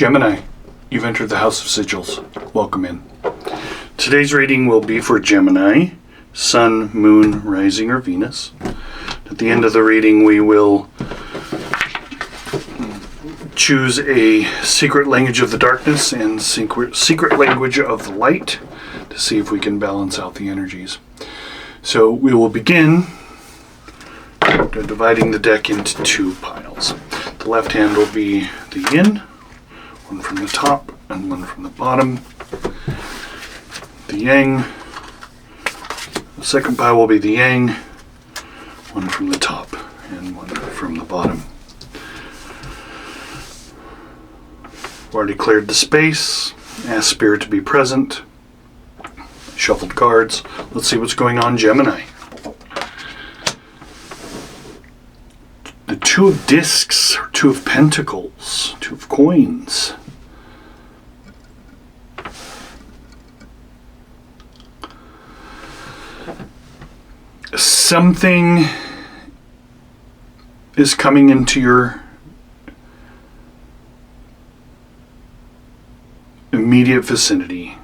Gemini, you've entered the House of Sigils. Welcome in. Today's reading will be for Gemini, Sun, Moon, Rising, or Venus. At the end of the reading, we will choose a secret language of the darkness and secret language of the light to see if we can balance out the energies. So we will begin dividing the deck into two piles. The left hand will be the yin, one from the top and one from the bottom. The yang. The second pile will be the yang, one from the top and one from the bottom. Already cleared the space, asked Spirit to be present, shuffled cards. Let's see what's going on, Gemini. The Two of Discs, or Two of Pentacles, Two of Coins. Something is coming into your immediate vicinity,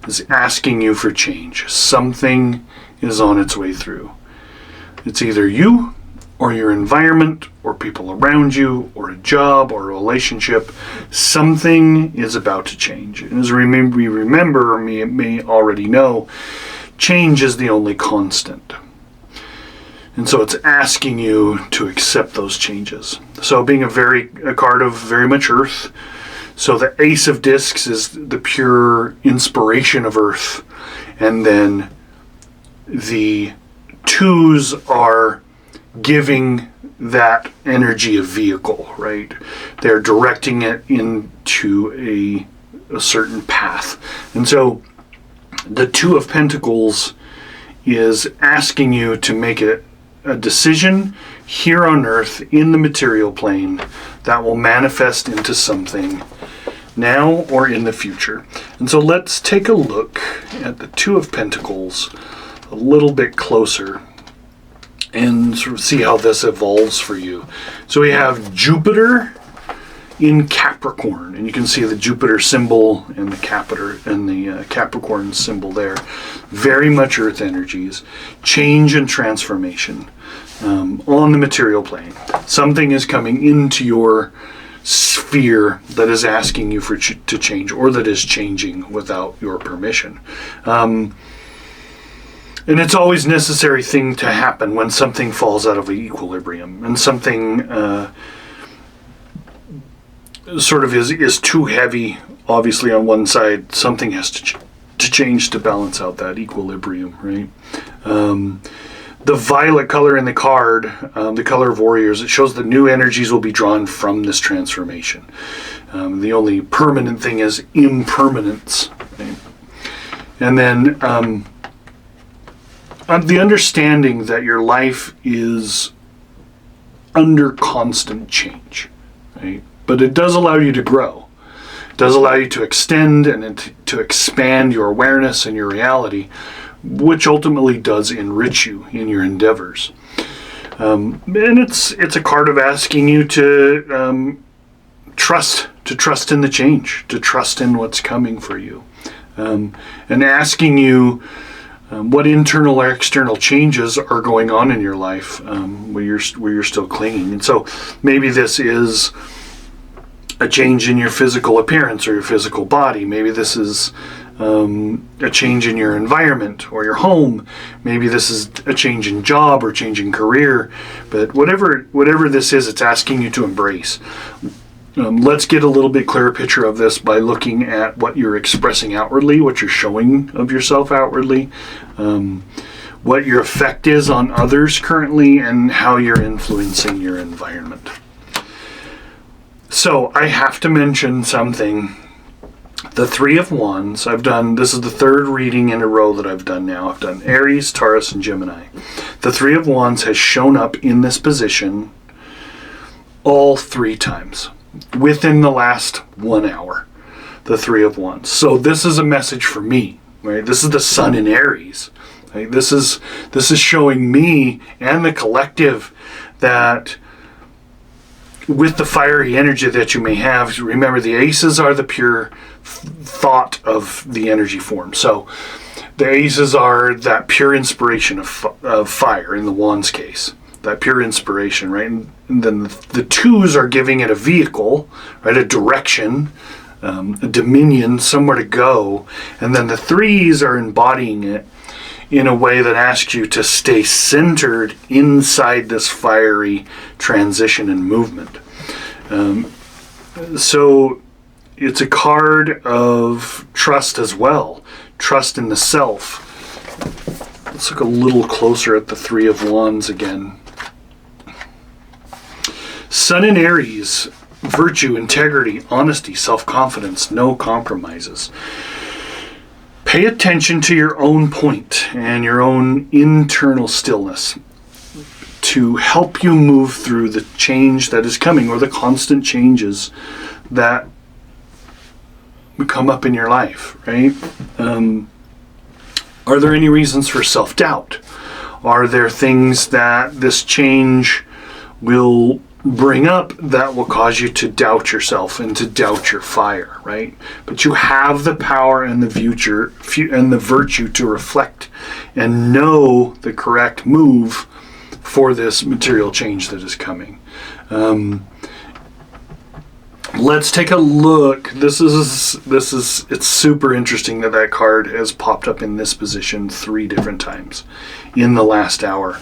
is asking you for change. Something is on its way through. It's either you or your environment or people around you or a job or a relationship. Something is about to change. And as we remember, or may already know, change is the only constant. And so it's asking you to accept those changes. So being a card of very much earth, so the Ace of Discs is the pure inspiration of earth. And then the twos are giving that energy a vehicle, right? They're directing it into a certain path. And so the Two of Pentacles is asking you to make a decision here on earth in the material plane that will manifest into something now or in the future. And so let's take a look at the Two of Pentacles a little bit closer and sort of see how this evolves for you. So we have Jupiter in Capricorn, and you can see the Jupiter symbol and the Capricorn symbol there. Very much earth energies, change and transformation on the material plane. Something is coming into your sphere that is asking you to change, or that is changing without your permission. And it's always a necessary thing to happen when something falls out of equilibrium and something sort of is too heavy. Obviously, on one side, something has to change to balance out that equilibrium, right? The violet color in the card, the color of warriors, it shows the new energies will be drawn from this transformation. The only permanent thing is impermanence. Right? And then the understanding that your life is under constant change, right? But it does allow you to grow. It does allow you to extend and to expand your awareness and your reality, which ultimately does enrich you in your endeavors. And it's a card of asking you to trust in the change, to trust in what's coming for you, and asking you what internal or external changes are going on in your life where you're still clinging. And so maybe this is a change in your physical appearance or your physical body. Maybe this is a change in your environment or your home. Maybe this is a change in job or change in career. But whatever this is, it's asking you to embrace. Let's get a little bit clearer picture of this by looking at what you're expressing outwardly, what you're showing of yourself outwardly, what your effect is on others currently, and how you're influencing your environment. So I have to mention something. The Three of Wands, this is the third reading in a row that I've done now. I've done Aries, Taurus, and Gemini. The Three of Wands has shown up in this position all three times within the last 1 hour. The Three of Wands. So this is a message for me, right? This is the Sun in Aries. Right? This is showing me and the collective that with the fiery energy that you may have, remember the aces are the pure thought of the energy form. So the aces are that pure inspiration of fire in the wand's case. That pure inspiration, right? And then the twos are giving it a vehicle, right? A direction, a dominion, somewhere to go. And then the threes are embodying it in a way that asks you to stay centered inside this fiery transition and movement. So it's a card of trust as well. Trust in the self. Let's look a little closer at the Three of Wands again. Sun in Aries, virtue, integrity, honesty, self-confidence, no compromises. Pay attention to your own point and your own internal stillness to help you move through the change that is coming, or the constant changes that come up in your life, right? Are there any reasons for self-doubt? Are there things that this change will bring up that will cause you to doubt yourself and to doubt your fire, right? But you have the power and the future and the virtue to reflect and know the correct move for this material change that is coming. Let's take a look. It's super interesting that card has popped up in this position 3 different times in the last hour.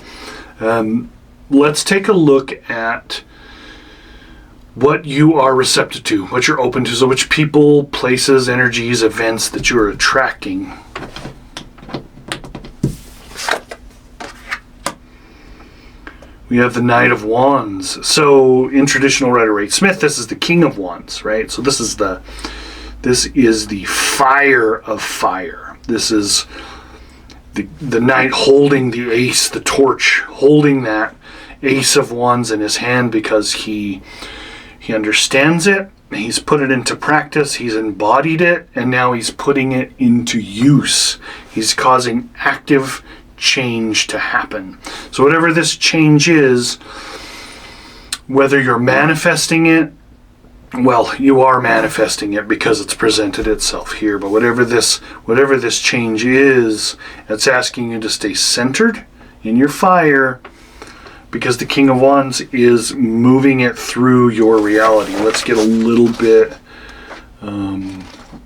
Let's take a look at what you are receptive to, what you're open to, so which people, places, energies, events that you're attracting. We have the Knight of Wands. So in traditional Rider-Waite-Smith, this is the King of Wands, right? So this is the fire of fire. This is the knight holding the ace, the torch, holding that Ace of Wands in his hand because he understands it, he's put it into practice, he's embodied it, and now he's putting it into use. He's causing active change to happen. So whatever this change is, whether you're manifesting it, well, you are manifesting it because it's presented itself here, but whatever this change is, it's asking you to stay centered in your fire, because the King of Wands is moving it through your reality. Let's get a little bit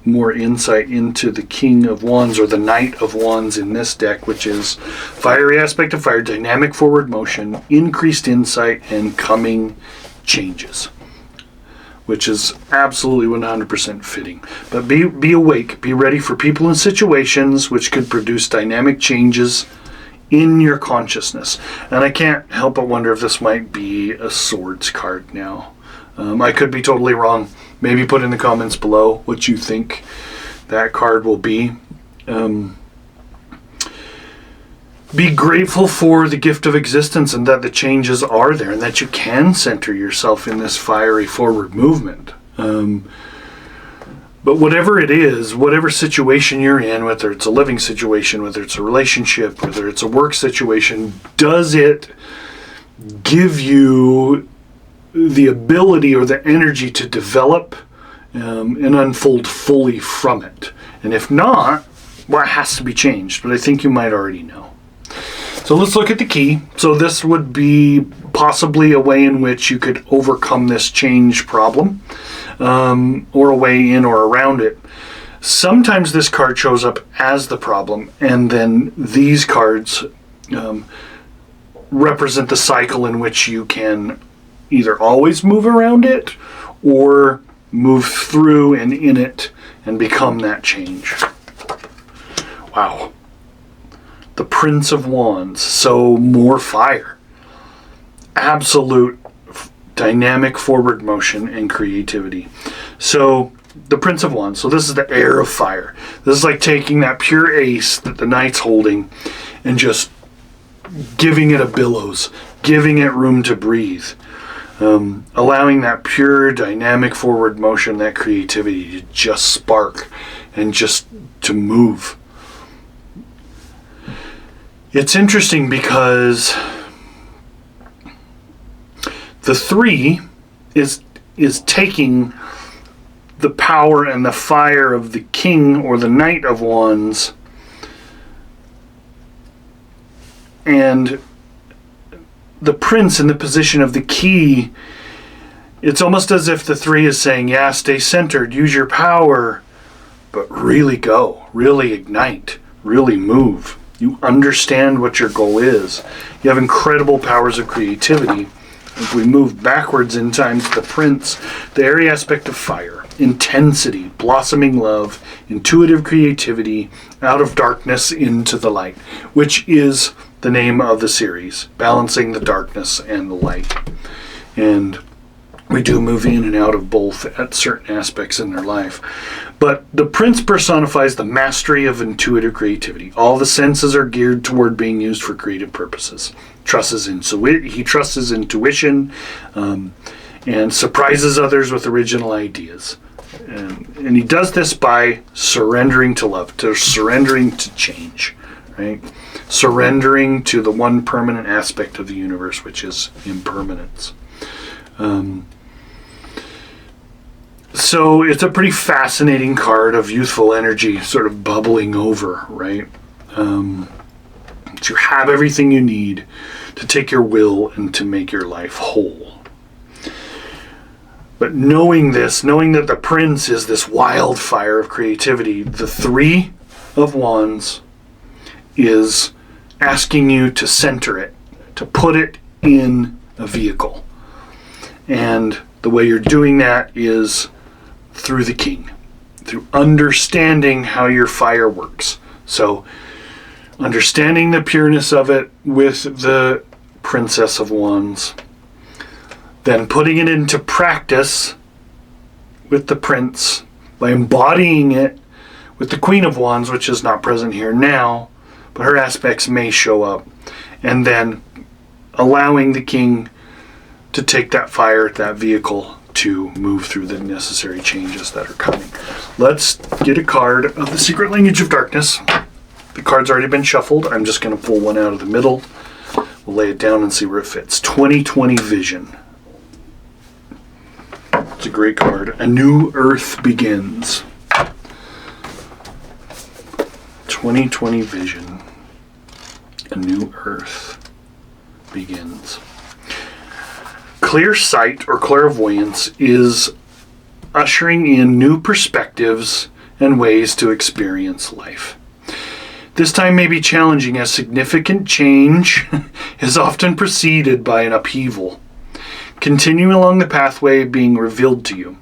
more insight into the King of Wands, or the Knight of Wands in this deck, which is fiery aspect of fire, dynamic forward motion, increased insight, and coming changes, which is absolutely 100% fitting. But be awake, be ready for people and situations which could produce dynamic changes in your consciousness. And I can't help but wonder if this might be a Swords card now. I could be totally wrong. Maybe put in the comments below what you think that card will be. Be grateful for the gift of existence and that the changes are there and that you can center yourself in this fiery forward movement. But whatever it is, whatever situation you're in, whether it's a living situation, whether it's a relationship, whether it's a work situation, does it give you the ability or the energy to develop and unfold fully from it? And if not, well, it has to be changed. But I think you might already know. So let's look at the key. So this would be possibly a way in which you could overcome this change problem, or a way in or around it. Sometimes this card shows up as the problem, and then these cards represent the cycle in which you can either always move around it or move through and in it and become that change. Wow. The Prince of Wands. So more fire. Absolute dynamic forward motion and creativity. So the Prince of Wands. So this is the heir of fire. This is like taking that pure ace that the knight's holding and just giving it a billows, giving it room to breathe. Allowing that pure dynamic forward motion, that creativity to just spark and just to move. It's interesting because the 3 is taking the power and the fire of the king or the knight of wands and the prince in the position of the key. It's almost as if the three is saying, yeah, stay centered, use your power, but really go, really ignite, really move. You understand what your goal is. You have incredible powers of creativity. If we move backwards in time to the prince, the airy aspect of fire, intensity, blossoming love, intuitive creativity, out of darkness into the light, which is the name of the series, balancing the darkness and the light. And we do move in and out of both at certain aspects in their life. But the prince personifies the mastery of intuitive creativity. All the senses are geared toward being used for creative purposes. He trusts his intuition and surprises others with original ideas. And he does this by surrendering to love, to surrendering to change, right? Surrendering to the one permanent aspect of the universe, which is impermanence. So it's a pretty fascinating card of youthful energy sort of bubbling over, right? To have everything you need to take your will and to make your life whole. But knowing this, knowing that the prince is this wildfire of creativity, the Three of Wands is asking you to center it, to put it in a vehicle. And the way you're doing that is through the king, through understanding how your fire works. So understanding the pureness of it with the Princess of Wands, then putting it into practice with the prince by embodying it with the Queen of Wands, which is not present here now, but her aspects may show up, and then allowing the king to take that fire, that vehicle, to move through the necessary changes that are coming. Let's get a card of the Secret Language of Darkness. The card's already been shuffled. I'm just going to pull one out of the middle. We'll lay it down and see where it fits. 2020 Vision. It's a great card. A new earth begins. 2020 Vision. A new earth begins. Clear sight or clairvoyance is ushering in new perspectives and ways to experience life. This time may be challenging as significant change is often preceded by an upheaval. Continue along the pathway being revealed to you.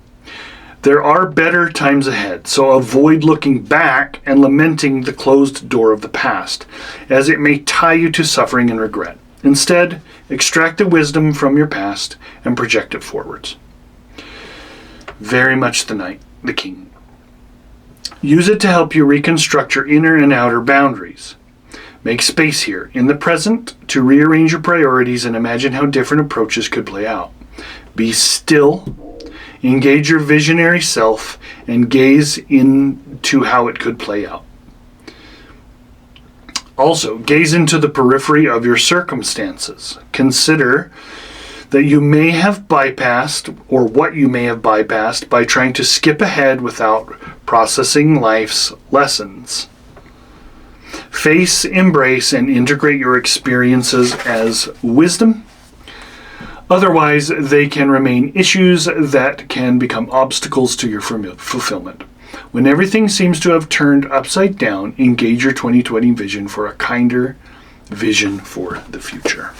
There are better times ahead, so avoid looking back and lamenting the closed door of the past, as it may tie you to suffering and regret. Instead, extract the wisdom from your past and project it forwards. Very much the knight, the king. Use it to help you reconstruct your inner and outer boundaries. Make space here, in the present, to rearrange your priorities and imagine how different approaches could play out. Be still, engage your visionary self, and gaze into how it could play out. Also, gaze into the periphery of your circumstances. Consider that you may have bypassed, or what you may have bypassed, by trying to skip ahead without processing life's lessons. Face, embrace, and integrate your experiences as wisdom. Otherwise, they can remain issues that can become obstacles to your fulfillment. When everything seems to have turned upside down, engage your 2020 vision for a kinder vision for the future.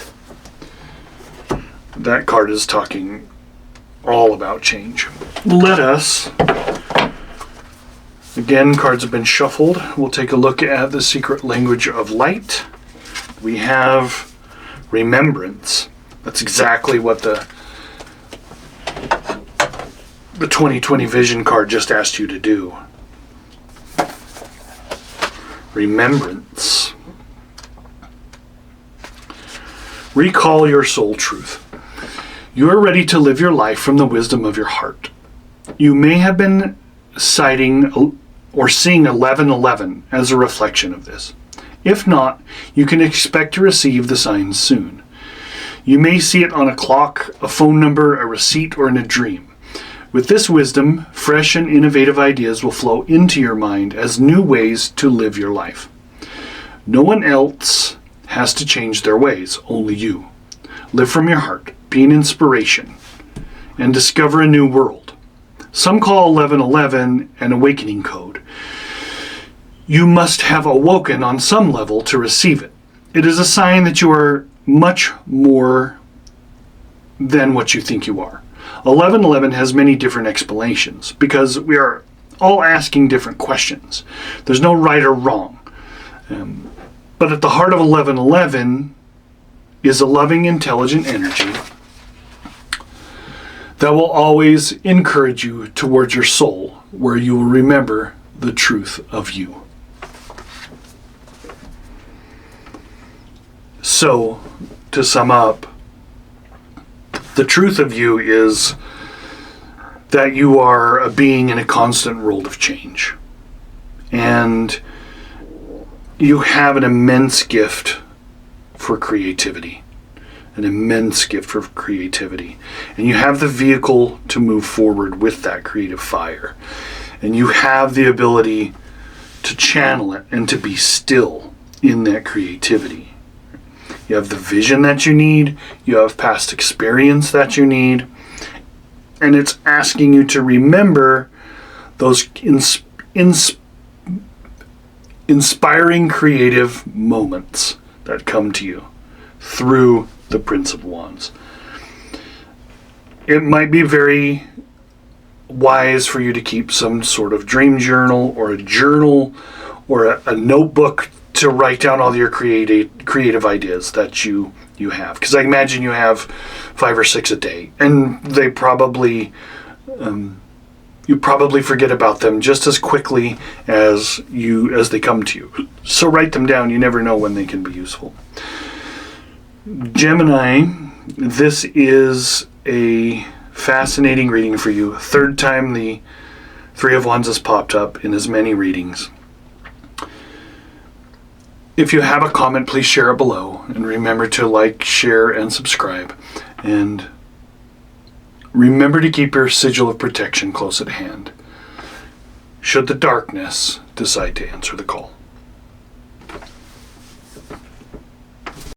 That card is talking all about change. Let us, again, cards have been shuffled. We'll take a look at the Secret Language of Light. We have remembrance. That's exactly what the 2020 vision card just asked you to do. Remembrance. Recall your soul truth. You are ready to live your life from the wisdom of your heart. You may have been citing or seeing 1111 as a reflection of this. If not, you can expect to receive the signs soon. You may see it on a clock, a phone number, a receipt, or in a dream. With this wisdom, fresh and innovative ideas will flow into your mind as new ways to live your life. No one else has to change their ways, only you. Live from your heart, be an inspiration, and discover a new world. Some call 1111 an awakening code. You must have awoken on some level to receive it. It is a sign that you are much more than what you think you are. 1111 has many different explanations because we are all asking different questions. There's no right or wrong. But at the heart of 1111 is a loving, intelligent energy that will always encourage you towards your soul, where you will remember the truth of you. So, to sum up, the truth of you is that you are a being in a constant world of change. And you have an immense gift for creativity. An immense gift for creativity. And you have the vehicle to move forward with that creative fire. And you have the ability to channel it and to be still in that creativity. You have the vision that you need. You have past experience that you need. And it's asking you to remember those inspiring creative moments that come to you through the Prince of Wands. It might be very wise for you to keep some sort of dream journal or a notebook to write down all your creative ideas that you have. Because I imagine you have 5 or 6 a day, and they probably you probably forget about them just as quickly as they come to you. So write them down. You never know when they can be useful. Gemini, this is a fascinating reading for you. Third time the Three of Wands has popped up in as many readings. If you have a comment, please share it below. And remember to like, share, and subscribe. And remember to keep your sigil of protection close at hand, should the darkness decide to answer the call.